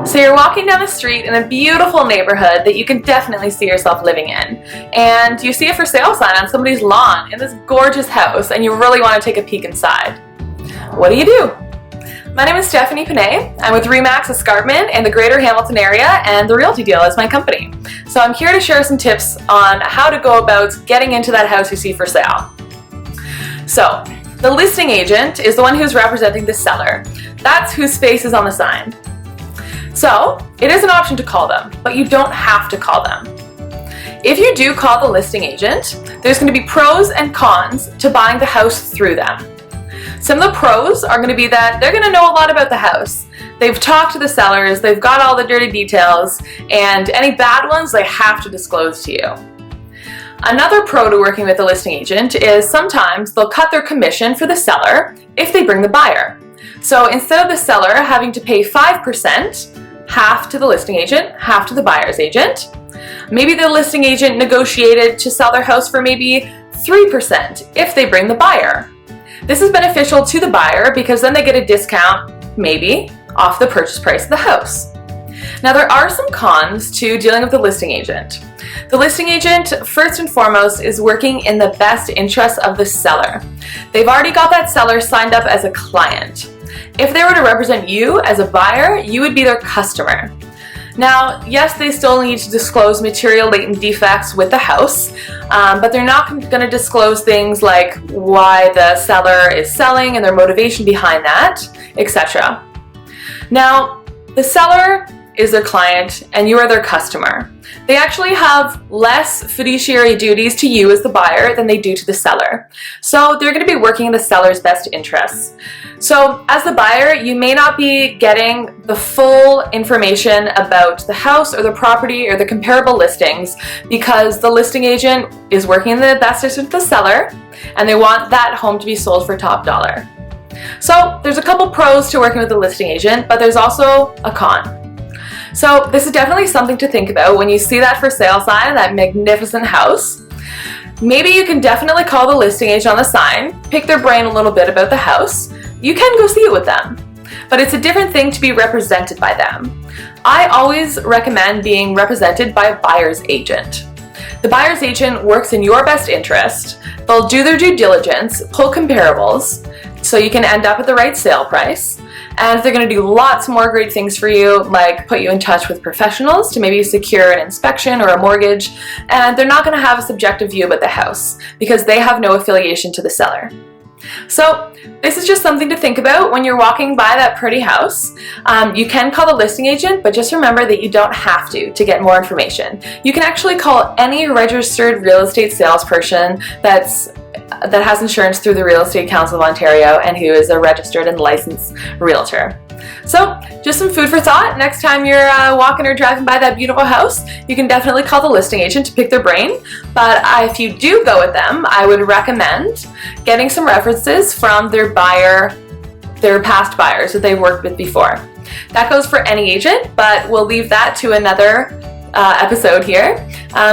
So you're walking down the street in a beautiful neighborhood that you can definitely see yourself living in, and you see a for sale sign on somebody's lawn in this gorgeous house, and you really want to take a peek inside. What do? My name is Stephanie Panay. I'm with RE/MAX Escarpment in the Greater Hamilton area, and The Realty Deal is my company. So I'm here to share some tips on how to go about getting into that house you see for sale. So the listing agent is the one who's representing the seller. That's whose face is on the sign. So it is an option to call them, but you don't have to call them. If you do call the listing agent, there's going to be pros and cons to buying the house through them. Some of the pros are going to be that they're going to know a lot about the house. They've talked to the sellers, they've got all the dirty details, and any bad ones they have to disclose to you. Another pro to working with a listing agent is sometimes they'll cut their commission for the seller if they bring the buyer. So instead of the seller having to pay 5%, half to the listing agent, half to the buyer's agent, maybe the listing agent negotiated to sell their house for maybe 3% if they bring the buyer. This is beneficial to the buyer because then they get a discount, maybe, off the purchase price of the house. Now there are some cons to dealing with the listing agent. The listing agent, first and foremost, is working in the best interest of the seller. They've already got that seller signed up as a client. If they were to represent you as a buyer, you would be their customer. Now, yes, they still need to disclose material latent defects with the house, but they're not going to disclose things like why the seller is selling and their motivation behind that, etc. Now, the seller is their client and you are their customer. They actually have less fiduciary duties to you as the buyer than they do to the seller. So they're going to be working in the seller's best interests. So as the buyer, you may not be getting the full information about the house or the property or the comparable listings because the listing agent is working in the best interest of the seller and they want that home to be sold for top dollar. So there's a couple pros to working with the listing agent, but there's also a con. So this is definitely something to think about when you see that for sale sign in that magnificent house. Maybe you can definitely call the listing agent on the sign, pick their brain a little bit about the house. You can go see it with them, but it's a different thing to be represented by them. I always recommend being represented by a buyer's agent. The buyer's agent works in your best interest. They'll do their due diligence, pull comparables, so you can end up at the right sale price. And they're going to do lots more great things for you, like put you in touch with professionals to maybe secure an inspection or a mortgage. And they're not going to have a subjective view about the house because they have no affiliation to the seller. So this is just something to think about when you're walking by that pretty house. You can call the listing agent, but just remember that you don't have to get more information. You can actually call any registered real estate salesperson that has insurance through the Real Estate Council of Ontario and who is a registered and licensed realtor. So just some food for thought. Next time you're walking or driving by that beautiful house, you can definitely call the listing agent to pick their brain. But if you do go with them, I would recommend getting some references from their past buyers that they've worked with before. That goes for any agent, but we'll leave that to another episode here.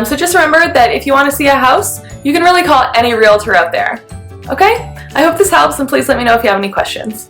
So just remember that if you want to see a house, you can really call any realtor out there. Okay? I hope this helps, and please let me know if you have any questions.